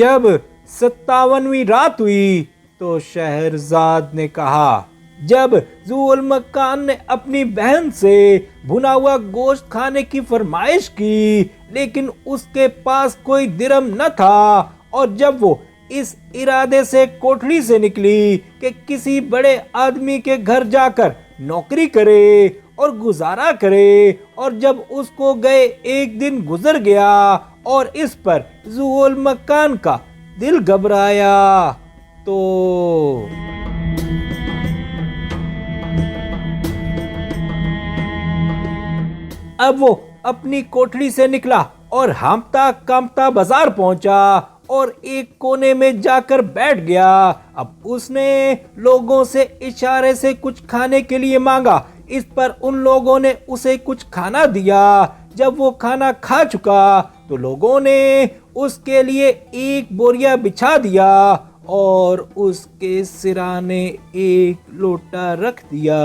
جب 57ویں رات ہوئی تو شہرزاد نے کہا، جب ذو المکان نے اپنی بہن سے بھنا ہوا گوشت کھانے کی فرمائش کی لیکن اس کے پاس کوئی درم نہ تھا، اور جب وہ اس ارادے سے کوٹھڑی سے نکلی کہ کسی بڑے آدمی کے گھر جا کر نوکری کرے اور گزارا کرے، اور جب اس کو گئے ایک دن گزر گیا اور اس پر ذو المکان کا دل گھبرایا تو اب وہ اپنی کوٹھڑی سے نکلا اور ہانپتا کانپتا بازار پہنچا اور ایک کونے میں جا کر بیٹھ گیا۔ اب اس نے لوگوں سے اشارے سے کچھ کھانے کے لیے مانگا، اس پر ان لوگوں نے اسے کچھ کھانا دیا۔ جب وہ کھانا کھا چکا تو لوگوں نے اس کے لیے ایک بوریا بچھا دیا اور اس کے سرانے ایک لوٹا رکھ دیا۔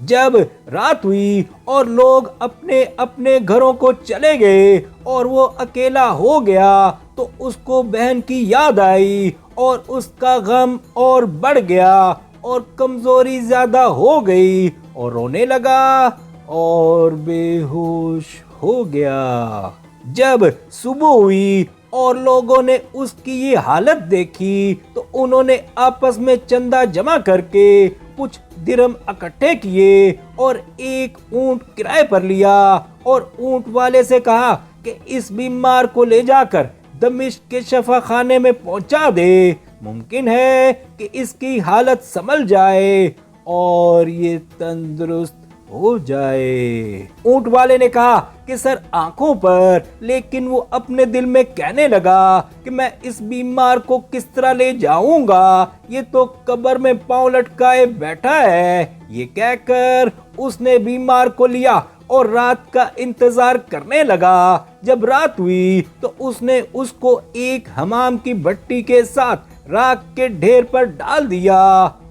جب رات ہوئی اور لوگ اپنے اپنے گھروں کو چلے گئے اور وہ اکیلا ہو گیا تو اس کو بہن کی یاد آئی اور اس کا غم اور بڑھ گیا اور کمزوری زیادہ ہو گئی اور رونے لگا اور بے ہوش ہو گیا۔ جب صبح ہوئی اور لوگوں نے اس کی یہ حالت دیکھی تو انہوں نے آپس میں چندہ جمع کر کے کچھ درم اکٹھے کیے اور ایک اونٹ کرائے پر لیا اور اونٹ والے سے کہا کہ اس بیمار کو لے جا کر دمشق کے شفا خانے میں پہنچا دے، ممکن ہے کہ اس کی حالت سنبھل جائے اور یہ تندرست ہو جائے۔ اونٹ والے نے کہا کہ سر آنکھوں پر، لیکن وہ اپنے دل میں کہنے لگا کہ میں اس بیمار کو کس طرح لے جاؤں گا، یہ تو قبر میں پاؤں لٹکائے بیٹھا ہے۔ یہ کہہ کر اس نے بیمار کو لیا اور رات کا انتظار کرنے لگا۔ جب رات ہوئی تو اس نے اس کو ایک حمام کی بھٹی کے ساتھ راکھ کے ڈھیر پر ڈال دیا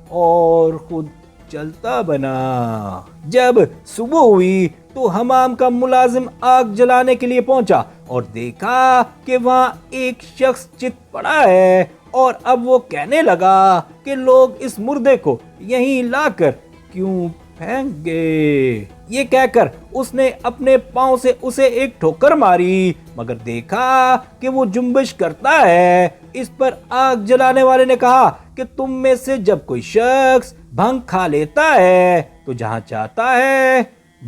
اور خود چلتا بنا۔ جب صبح ہوئی تو حمام کا ملازم آگ جلانے کے لیے پہنچا اور دیکھا کہ وہاں ایک شخص چت پڑا ہے، اور اب وہ کہنے لگا کہ لوگ اس مردے کو یہیں لا کر کیوں پھینک گئے۔ یہ کہہ کر اس نے اپنے پاؤں سے اسے ایک ٹھوکر ماری، مگر دیکھا کہ وہ جنبش کرتا ہے۔ اس پر آگ جلانے والے نے کہا کہ تم میں سے جب کوئی شخص بھنگ کھا لیتا ہے تو جہاں چاہتا ہے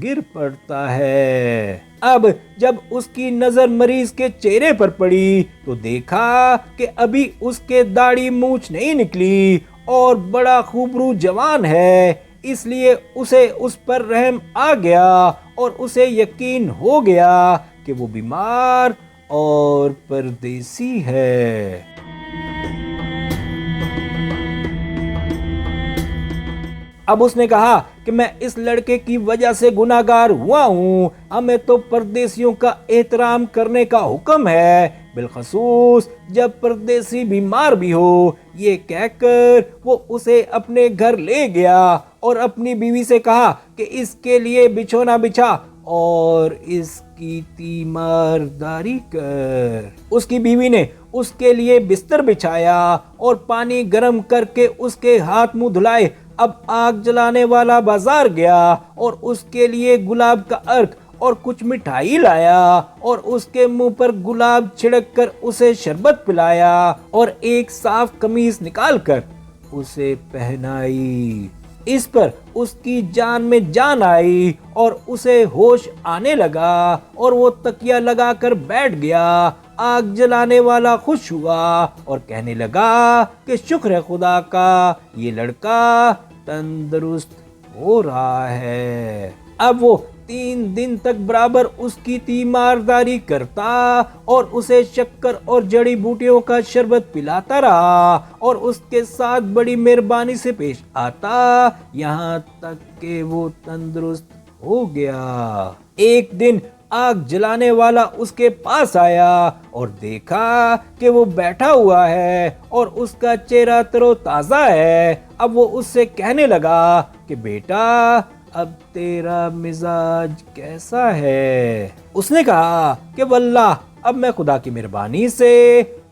گر پڑتا ہے۔ اب جب اس کی نظر مریض کے چہرے پر پڑی تو دیکھا کہ ابھی اس کے داڑھی مونچھ نہیں نکلی اور بڑا خوبرو جوان ہے، اس لیے اسے اس پر رحم آ گیا اور اسے یقین ہو گیا کہ وہ بیمار اور پردیسی ہے۔ اب اس نے کہا کہ میں اس لڑکے کی وجہ سے گناہگار ہوا ہوں، ہمیں تو پردیسیوں کا احترام کرنے کا حکم ہے، بالخصوص جب پردیسی بیمار بھی ہو۔ یہ کہہ کر وہ اسے اپنے گھر لے گیا اور اپنی بیوی سے کہا کہ اس کے لیے بچھونا بچھا اور اس کی تیمارداری کر۔ اس کی بیوی نے اس کے لیے بستر بچھایا اور پانی گرم کر کے اس کے ہاتھ منہ دھلائے۔ اب آگ جلانے والا بازار گیا اور اس کے لیے گلاب کا عرق اور کچھ مٹھائی لایا اور اس کے منہ پر گلاب چھڑک کر اسے شربت پلایا اور ایک صاف قمیص نکال کر اسے پہنائی۔ اس پر اس کی جان میں جان آئی اور اسے ہوش آنے لگا اور وہ تکیہ لگا کر بیٹھ گیا۔ آگ جلانے والا خوش ہوا اور کہنے لگا کہ شکر ہے خدا کا، یہ لڑکا تندرست ہو رہا ہے۔ اب وہ 3 دن تک برابر اس کی تیمارداری کرتا اور اسے شکر اور جڑی بوٹیوں کا شربت پلاتا رہا اور اس کے ساتھ بڑی مہربانی سے پیش آتا یہاں تک کہ وہ تندرست ہو گیا۔ ایک دن آگ جلانے والا اس کے پاس آیا اور دیکھا کہ وہ بیٹھا ہوا ہے اور اس کا چہرہ تر و تازہ ہے۔ اب وہ اس سے کہنے لگا کہ بیٹا اب تیرا مزاج کیسا ہے؟ اس نے کہا کہ واللہ اب میں خدا کی مہربانی سے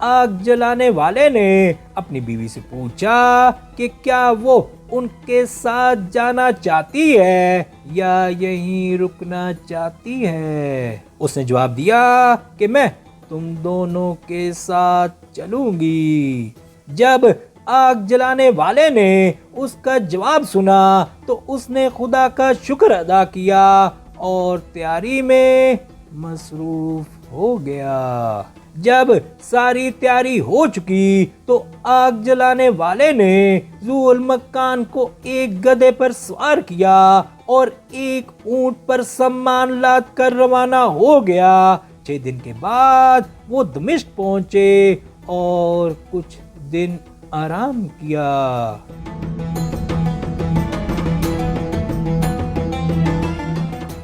آگ جلانے والے نے اپنی بیوی سے پوچھا کہ کیا وہ ان کے ساتھ جانا چاہتی ہے یا یہیں رکنا چاہتی ہے؟ اس نے جواب دیا کہ میں تم دونوں کے ساتھ چلوں گی۔ جب آگ جلانے والے نے اس کا جواب سنا تو اس نے خدا کا شکر ادا کیا اور تیاری میں مصروف ہو گیا۔ جب ساری تیاری ہو چکی تو آگ جلانے والے نے ذو المکان کو ایک گدھے پر سوار کیا اور ایک اونٹ پر سامان لاد کر روانہ ہو گیا۔ 6 دن کے بعد وہ دمشق پہنچے اور کچھ دن آرام کیا۔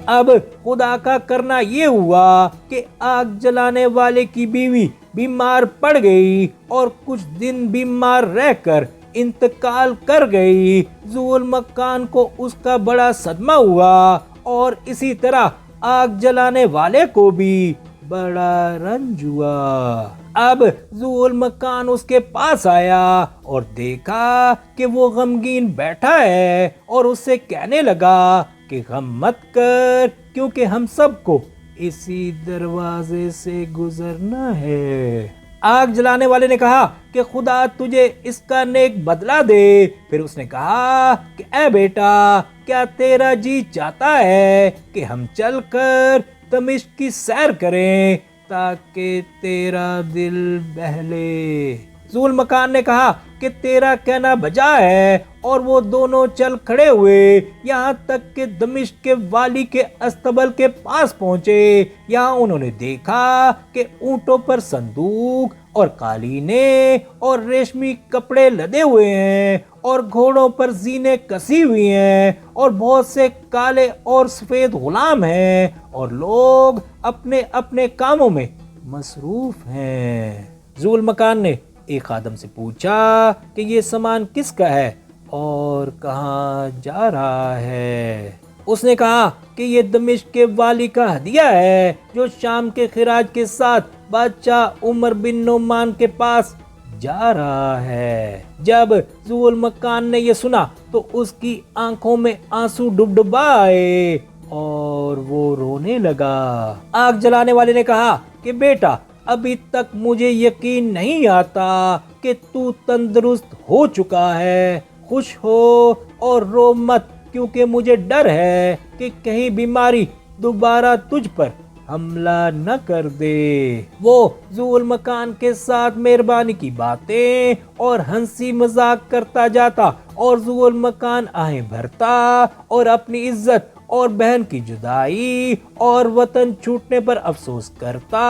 اب خدا کا کرنا یہ ہوا کہ آگ جلانے والے کی بیوی بیمار پڑ گئی اور کچھ دن بیمار رہ کر انتقال کر گئی۔ ذو المکان کو اس کا بڑا صدمہ ہوا اور اسی طرح آگ جلانے والے کو بھی بڑا رنج ہوا۔ اب ذو المکان اس کے پاس آیا اور دیکھا کہ وہ غمگین بیٹھا ہے اور اس سے کہنے لگا کہ غم مت کر، کیونکہ ہم سب کو اسی دروازے سے گزرنا ہے۔ آگ جلانے والے نے کہا کہ خدا تجھے اس کا نیک بدلہ دے۔ پھر اس نے کہا کہ اے بیٹا، کیا تیرا جی چاہتا ہے کہ ہم چل کر دمشق کی سیر کریں تاکہ تیرا دل بہلے؟ ذو المکان نے کہا کہ تیرا کہنا بجا ہے، اور وہ دونوں چل کھڑے ہوئے یہاں تک کہ دمشق کے والی کے استبل کے پاس پہنچے۔ یہاں انہوں نے دیکھا کہ اونٹوں پر صندوق اور قالینیں اور ریشمی کپڑے لدے ہوئے ہیں اور گھوڑوں پر زینے کسی ہوئی ہیں اور بہت سے کالے اور سفید غلام ہیں اور لوگ اپنے اپنے کاموں میں مصروف ہیں۔ ذو المکان نے ایک خادم سے پوچھا کہ یہ سامان کس کا ہے اور کہاں جا رہا ہے؟ اس نے کہا کہ یہ دمشق کے والی کا ہدیہ ہے جو شام کے خراج کے ساتھ بادشاہ عمر بن نعمان کے پاس جا رہا ہے۔ جب ذو المکان نے یہ سنا تو اس کی آنکھوں میں آنسو ڈبڈبا آئے اور وہ رونے لگا۔ آگ جلانے والے نے کہا کہ بیٹا، ابھی تک مجھے یقین نہیں آتا کہ تو تندرست ہو چکا ہے۔ خوش ہو اور رو مت، کیونکہ مجھے ڈر ہے کہ کہیں بیماری دوبارہ تجھ پر حملہ نہ کر دے۔ وہ ذو المکان کے ساتھ مہربانی کی باتیں اور ہنسی مذاق کرتا جاتا اور ذو المکان آہیں بھرتا اور اپنی عزت اور بہن کی جدائی اور وطن چھوٹنے پر افسوس کرتا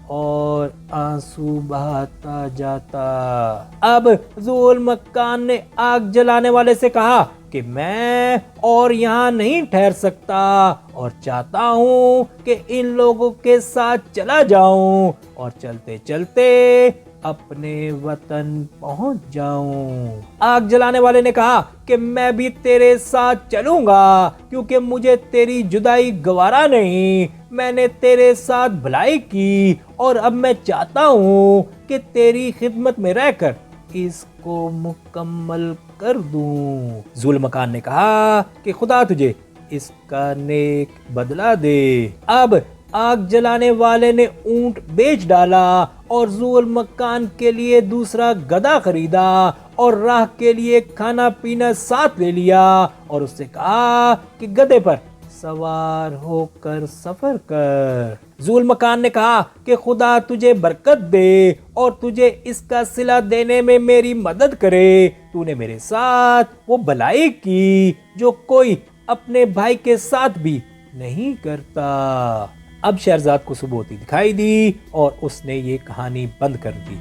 اور آنسو بہاتا جاتا۔ اب ذو المکان نے آگ جلانے والے سے کہا کہ میں اور یہاں نہیں ٹھہر سکتا اور چاہتا ہوں کہ ان لوگوں کے ساتھ چلا جاؤں اور چلتے چلتے اپنے وطن پہنچ جاؤں۔ آگ جلانے والے نے کہا کہ میں بھی تیرے ساتھ چلوں گا، کیونکہ مجھے تیری جدائی گوارا نہیں۔ میں نے تیرے ساتھ بھلائی کی اور اب میں چاہتا ہوں کہ تیری خدمت میں رہ کر اس کو مکمل کر دوں۔ ذو المکان نے کہا کہ خدا تجھے اس کا نیک بدلہ دے۔ اب آگ جلانے والے نے اونٹ بیچ ڈالا اور ذو المکان کے لیے دوسرا گدھا خریدا اور راہ کے لیے کھانا پینا ساتھ لے لیا اور اس سے کہا کہ گدھے پر سوار ہو کر سفر کر۔ ذو المکان نے کہا کہ خدا تجھے برکت دے اور تجھے اس کا صلہ دینے میں میری مدد کرے۔ تو نے میرے ساتھ وہ بھلائی کی جو کوئی اپنے بھائی کے ساتھ بھی نہیں کرتا۔ اب شہرزاد کو صبح ہوتی دکھائی دی اور اس نے یہ کہانی بند کر دی۔